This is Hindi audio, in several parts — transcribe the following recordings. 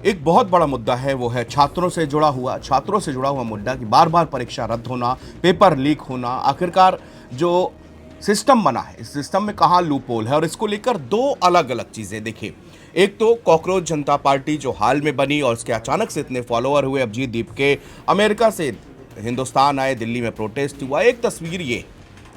एक बहुत बड़ा मुद्दा है, वो है छात्रों से जुड़ा हुआ मुद्दा कि बार बार परीक्षा रद्द होना, पेपर लीक होना। आखिरकार जो सिस्टम बना है, इस सिस्टम में कहाँ लूपहोल है, और इसको लेकर दो अलग अलग चीजें। देखिए, एक तो कॉकरोच जनता पार्टी जो हाल में बनी और उसके अचानक से इतने फॉलोअर हुए, अभिजीत दीप के अमेरिका से हिंदुस्तान आए, दिल्ली में प्रोटेस्ट हुआ। एक तस्वीर ये,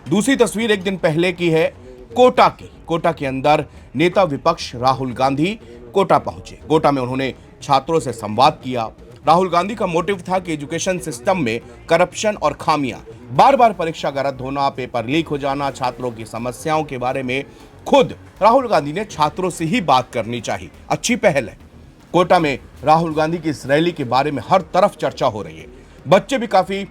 दूसरी तस्वीर एक दिन पहले की है कोटा की। कोटा के अंदर नेता विपक्ष राहुल गांधी कोटा पहुंचे। कोटा में उन्होंने छात्रों से संवाद किया। राहुल गांधी का मोटिव था कि एजुकेशन सिस्टम में करप्शन और खामियां, बार बार परीक्षा का रद्द होना, पेपर लीक हो जाना, छात्रों की समस्याओं के बारे में खुद राहुल गांधी ने छात्रों से ही बात करनी चाहिए। अच्छी पहल है। कोटा में राहुल गांधी की इस रैली के बारे में हर तरफ चर्चा हो रही है। बच्चे भी काफी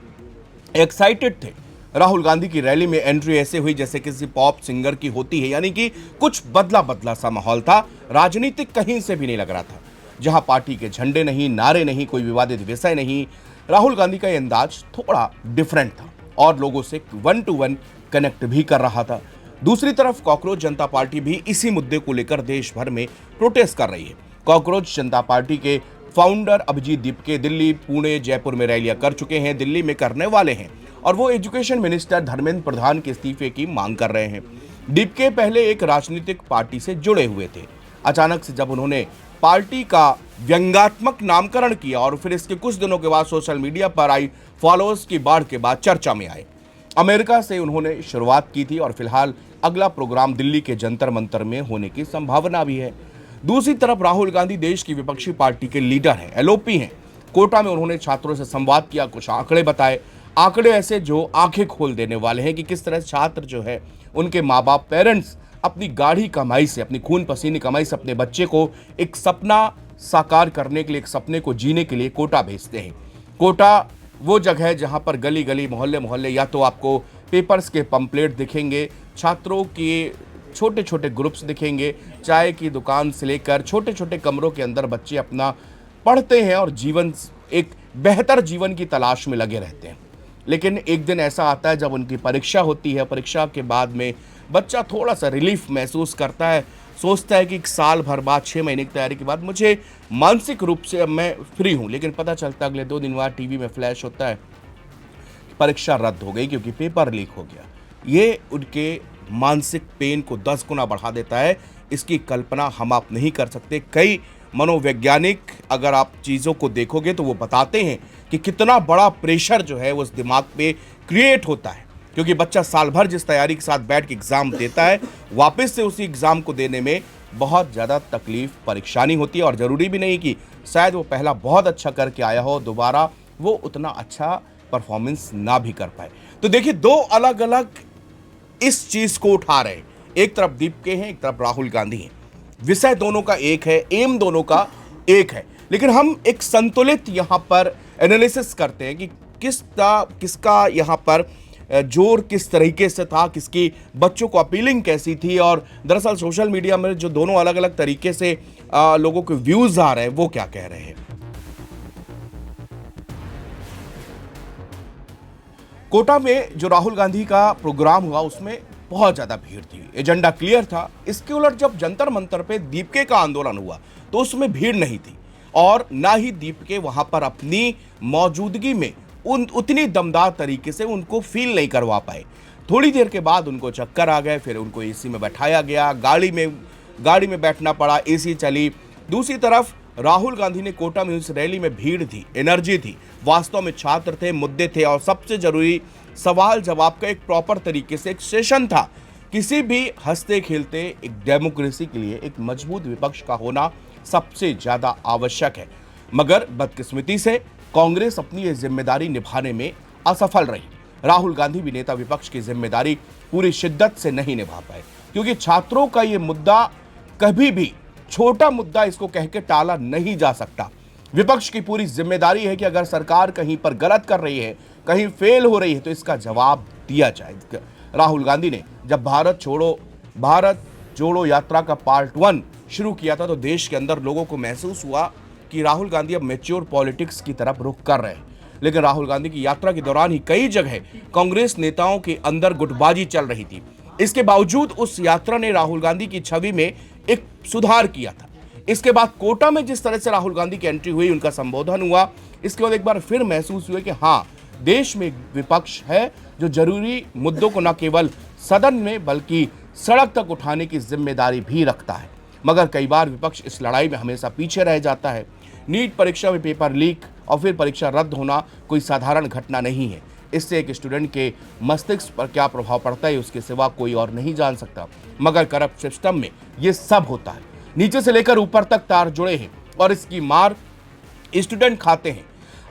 एक्साइटेड थे। राहुल गांधी की रैली में एंट्री ऐसे हुई जैसे किसी पॉप सिंगर की होती है, यानी कि कुछ बदला बदला सा माहौल था। राजनीतिक कहीं से भी नहीं लग रहा था। जहां पार्टी के झंडे नहीं, नारे नहीं, कोई विवादित विषय नहीं, राहुल गांधी का ये अंदाज थोड़ा डिफरेंट था और लोगों से 1 to 1 कनेक्ट भी कर रहा था। दूसरी तरफ कॉकरोच जनता पार्टी भी इसी मुद्दे को लेकर देश भर में प्रोटेस्ट कर रही है। कॉकरोच जनता पार्टी के फाउंडर अभिजीत दीप के दिल्ली, पुणे, जयपुर में रैलियां कर चुके हैं, दिल्ली में करने वाले हैं, और वो एजुकेशन मिनिस्टर धर्मेंद्र प्रधान के इस्तीफे की मांग कर रहे हैं। दीप के पहले एक राजनीतिक पार्टी से जुड़े हुए थे। अचानक से जब उन्होंने पार्टी का व्यंग्यात्मक नामकरण किया और फिर इसके कुछ दिनों के बाद सोशल मीडिया पर आई फॉलोअर्स की बाढ़ के बाद चर्चा में आए। अमेरिका से उन्होंने शुरुआत की थी और फिलहाल अगला प्रोग्राम दिल्ली के जंतर मंतर में होने की संभावना भी है। दूसरी तरफ राहुल गांधी देश की विपक्षी पार्टी के लीडर हैं, एलओपी हैं। कोटा में उन्होंने छात्रों से संवाद किया, कुछ आंकड़े बताए। आंकड़े ऐसे जो आंखें खोल देने वाले हैं कि किस तरह छात्र जो है, उनके माँ बाप, पेरेंट्स अपनी गाढ़ी कमाई से, अपनी खून पसीने कमाई से अपने बच्चे को एक सपना साकार करने के लिए, एक सपने को जीने के लिए कोटा भेजते हैं। कोटा वो जगह है जहां पर गली गली, मोहल्ले मोहल्ले या तो आपको पेपर्स के पंपलेट दिखेंगे, छात्रों के छोटे छोटे ग्रुप्स दिखेंगे, चाय की दुकान से लेकर छोटे छोटे कमरों के अंदर बच्चे अपना पढ़ते हैं और जीवन, एक बेहतर जीवन की तलाश में लगे रहते हैं। लेकिन एक दिन ऐसा आता है जब उनकी परीक्षा होती है। परीक्षा के बाद में बच्चा थोड़ा सा रिलीफ महसूस करता है, सोचता है कि एक साल भर बाद, 6 महीने की तैयारी के बाद मुझे मानसिक रूप से अब मैं फ्री हूँ। लेकिन पता चलता अगले 2 दिन बाद टीवी में फ्लैश होता है, परीक्षा रद्द हो गई क्योंकि पेपर लीक हो गया। ये उनके मानसिक पेन को 10 गुना बढ़ा देता है। इसकी कल्पना हम आप नहीं कर सकते। कई मनोवैज्ञानिक, अगर आप चीज़ों को देखोगे तो वो बताते हैं कि कितना बड़ा प्रेशर जो है वो उस दिमाग पे क्रिएट होता है, क्योंकि बच्चा साल भर जिस तैयारी के साथ बैठ के एग्ज़ाम देता है, वापस से उसी एग्ज़ाम को देने में बहुत ज़्यादा तकलीफ, परेशानी होती है। और ज़रूरी भी नहीं कि शायद वो पहला बहुत अच्छा करके आया हो, दोबारा वो उतना अच्छा परफॉर्मेंस ना भी कर पाए। तो देखिए, दो अलग अलग इस चीज़ को उठा रहे हैं। एक तरफ दीप के हैं, एक तरफ राहुल गांधी हैं। विषय दोनों का एक है, एम दोनों का एक है, लेकिन हम एक संतुलित यहाँ पर एनालिसिस करते हैं कि किसका यहाँ पर जोर किस तरीके से था, किसकी बच्चों को अपीलिंग कैसी थी। और दरअसल सोशल मीडिया में जो दोनों अलग अलग तरीके से लोगों के व्यूज आ रहे हैं, वो क्या कह रहे हैं। कोटा में जो राहुल गांधी का प्रोग्राम हुआ उसमें बहुत ज्यादा भीड़ थी, एजेंडा क्लियर था। इसके उलट जब जंतर मंतर पे दीपके का आंदोलन हुआ तो उसमें भीड़ नहीं थी, और ना ही दीपके वहां पर अपनी मौजूदगी में उतनी दमदार तरीके से उनको फील नहीं करवा पाए। थोड़ी देर के बाद उनको चक्कर आ गए, फिर उनको एसी में बैठाया गया, गाड़ी में बैठना पड़ा, एसी चली। दूसरी तरफ राहुल गांधी ने कोटा में उस रैली में भीड़ थी, एनर्जी थी, वास्तव में छात्र थे, मुद्दे थे, और सबसे जरूरी सवाल जवाब का एक प्रॉपर तरीके से एक सेशन था। किसी भी हंसते खेलते एक डेमोक्रेसी के लिए एक मजबूत विपक्ष का होना सबसे ज्यादा आवश्यक है। मगर बदकिस्मती से कांग्रेस अपनी ये जिम्मेदारी निभाने में असफल रही। राहुल गांधी भी नेता विपक्ष की जिम्मेदारी पूरी शिद्दत से नहीं निभा पाए, क्योंकि छात्रों का ये मुद्दा कभी भी छोटा मुद्दा इसको कह के टाला नहीं जा सकता। विपक्ष की पूरी जिम्मेदारी है कि अगर सरकार कहीं पर गलत कर रही है, कहीं फेल हो रही है, तो इसका जवाब दिया जाए। राहुल गांधी ने जब भारत जोड़ो यात्रा का पार्ट 1 शुरू किया था तो देश के अंदर लोगों को महसूस हुआ कि राहुल गांधी अब मैच्योर पॉलिटिक्स की तरफ रुख कर रहे हैं। लेकिन राहुल गांधी की यात्रा के दौरान ही कई जगह कांग्रेस नेताओं के अंदर गुटबाजी चल रही थी। इसके बावजूद उस यात्रा ने राहुल गांधी की छवि में एक सुधार किया था। इसके बाद कोटा में जिस तरह से राहुल गांधी की एंट्री हुई, उनका संबोधन हुआ, इसके बाद एक बार फिर महसूस हुआ कि हाँ, देश में एक विपक्ष है जो जरूरी मुद्दों को न केवल सदन में बल्कि सड़क तक उठाने की जिम्मेदारी भी रखता है। मगर कई बार विपक्ष इस लड़ाई में हमेशा पीछे रह जाता है। नीट परीक्षा में पेपर लीक और फिर परीक्षा रद्द होना कोई साधारण घटना नहीं है। इससे एक स्टूडेंट के मस्तिष्क पर क्या प्रभाव पड़ता है उसके सिवा कोई और नहीं जान सकता। मगर करप्ट सिस्टम में ये सब होता है, नीचे से लेकर ऊपर तक तार जुड़े हैं और इसकी मार स्टूडेंट खाते हैं।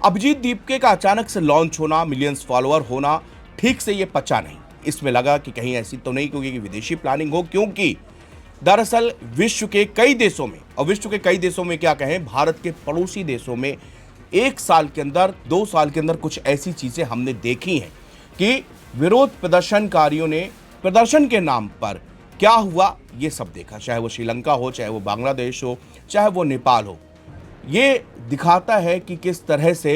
अभिजीत दीपके का अचानक से लॉन्च होना, मिलियंस फॉलोअर होना, ठीक से ये पचा नहीं। इसमें लगा कि कहीं ऐसी तो नहीं क्योंकि विदेशी प्लानिंग हो, क्योंकि दरअसल विश्व के कई देशों में, और विश्व के कई देशों में क्या कहें, भारत के पड़ोसी देशों में 1 साल के अंदर 2 साल के अंदर कुछ ऐसी चीजें हमने देखी हैं कि विरोध प्रदर्शनकारियों ने प्रदर्शन के नाम पर क्या हुआ ये सब देखा। चाहे वो श्रीलंका हो, चाहे वो बांग्लादेश हो, चाहे वो नेपाल हो। ये दिखाता है कि किस तरह से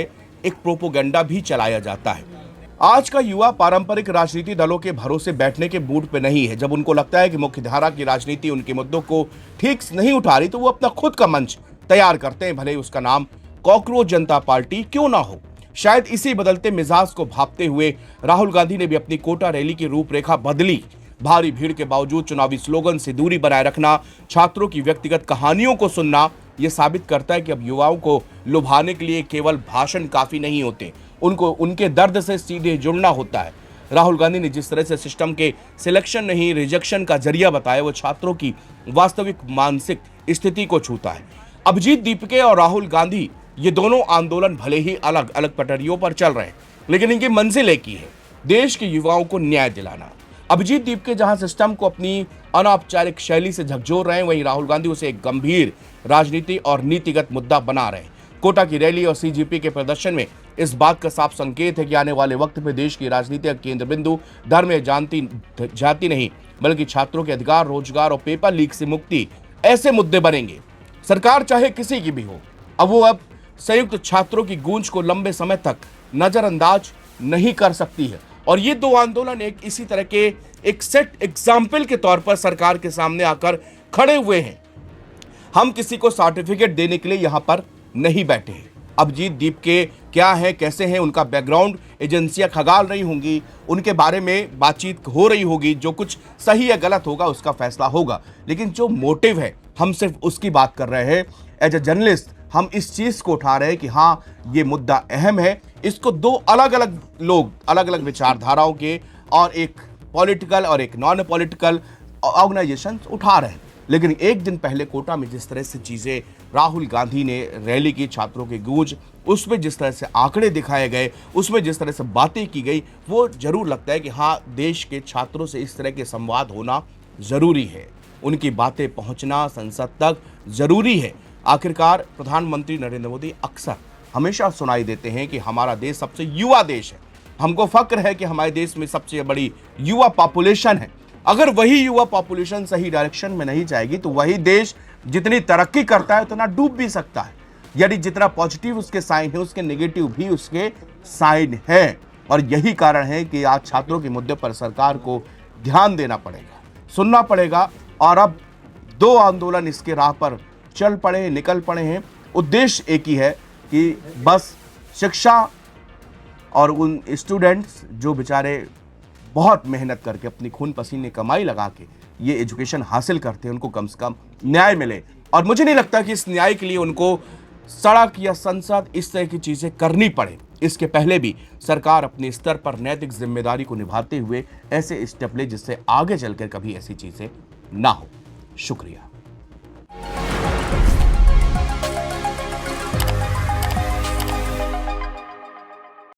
एक प्रोपोगंडा भी चलाया जाता है। आज का युवा पारंपरिक राजनीति दलों के भरोसे बैठने के मूड पे नहीं है। जब उनको लगता है कि मुख्यधारा की राजनीति उनके मुद्दों को ठीक से नहीं उठा रही, तो वो अपना खुद का मंच तैयार करते हैं, भले ही उसका नाम कॉकरोच जनता पार्टी क्यों ना हो। शायद इसी बदलते मिजाज को भांपते हुए राहुल गांधी ने भी अपनी कोटा रैली की रूपरेखा बदली। भारी भीड़ के बावजूद चुनावी स्लोगन से दूरी बनाए रखना, छात्रों की व्यक्तिगत कहानियों को सुनना, यह साबित करता है कि अब युवाओं को लुभाने के लिए केवल भाषण काफी नहीं होते, उनको उनके दर्द से सीधे जुड़ना होता है। राहुल गांधी ने जिस तरह से सिस्टम के सिलेक्शन नहीं रिजेक्शन का जरिया बताया, वो छात्रों की वास्तविक मानसिक स्थिति को छूता है। अभिजीत दीपके और राहुल गांधी ये दोनों आंदोलन भले ही अलग अलग पटरियों पर चल रहे हैं, लेकिन इनकी मंजिल एक ही है, देश के युवाओं को न्याय दिलाना। अभिजीत दीपके जहां सिस्टम को अपनी अनौपचारिक शैली से झकझोर रहे हैं, वहीं राहुल गांधी उसे एक गंभीर राजनीति और नीतिगत मुद्दा बना रहे हैं। कोटा की रैली और सीजीपी के प्रदर्शन में इस बात का साफ संकेत है कि आने वाले वक्त में देश की राजनीति का केंद्र बिंदु धर्म या जाति नहीं, बल्कि छात्रों के अधिकार, रोजगार और पेपर लीक से मुक्ति ऐसे मुद्दे बनेंगे। सरकार चाहे किसी की भी हो, अब संयुक्त छात्रों की गूंज को लंबे समय तक नजरअंदाज नहीं कर सकती है। और ये दो आंदोलन एक इसी तरह के एक सेट एग्जाम्पल के तौर पर सरकार के सामने आकर खड़े हुए हैं। हम किसी को सर्टिफिकेट देने के लिए यहां पर नहीं बैठे हैं। अभिजीत दीपके क्या है, कैसे हैं, उनका बैकग्राउंड एजेंसियां खंगाल रही होंगी, उनके बारे में बातचीत हो रही होगी, जो कुछ सही या गलत होगा उसका फैसला होगा, लेकिन जो मोटिव है हम सिर्फ उसकी बात कर रहे हैं। एज ए जर्नलिस्ट हम इस चीज को उठा रहे हैं कि हाँ, ये मुद्दा अहम है। इसको दो अलग अलग लोग, अलग अलग विचारधाराओं के और एक पॉलिटिकल और एक नॉन पॉलिटिकल ऑर्गेनाइजेशन उठा रहे हैं। लेकिन एक दिन पहले कोटा में जिस तरह से चीजें राहुल गांधी ने रैली की, छात्रों की गूंज, उसमें जिस तरह से आंकड़े दिखाए गए, उसमें जिस तरह से बातें की गई, वो जरूर लगता है कि हाँ, देश के छात्रों से इस तरह के संवाद होना जरूरी है, उनकी बातें पहुंचना संसद तक जरूरी है। आखिरकार प्रधानमंत्री नरेंद्र मोदी अक्सर हमेशा सुनाई देते हैं कि हमारा देश सबसे युवा देश है, हमको फक्र है कि हमारे देश में सबसे बड़ी युवा पॉपुलेशन है। अगर वही युवा पॉपुलेशन सही डायरेक्शन में नहीं जाएगी तो वही देश जितनी तरक्की करता है उतना डूब भी सकता है। यदि जितना पॉजिटिव उसके साइन है, उसके नेगेटिव भी उसके साइन है। और यही कारण है कि आज छात्रों के मुद्दे पर सरकार को ध्यान देना पड़ेगा, सुनना पड़ेगा। और अब दो आंदोलन इसके राह पर चल पड़े, निकल पड़े हैं। उद्देश्य एक ही है कि बस शिक्षा और उन स्टूडेंट्स जो बेचारे बहुत मेहनत करके अपनी खून पसीने कमाई लगा के ये एजुकेशन हासिल करते हैं, उनको कम से कम न्याय मिले। और मुझे नहीं लगता कि इस न्याय के लिए उनको सड़क या संसद इस तरह की चीजें करनी पड़े। इसके पहले भी सरकार अपने स्तर पर नैतिक जिम्मेदारी को निभाते हुए ऐसे स्टेप ले जिससे आगे चलकर कभी ऐसी चीजें ना हो। शुक्रिया।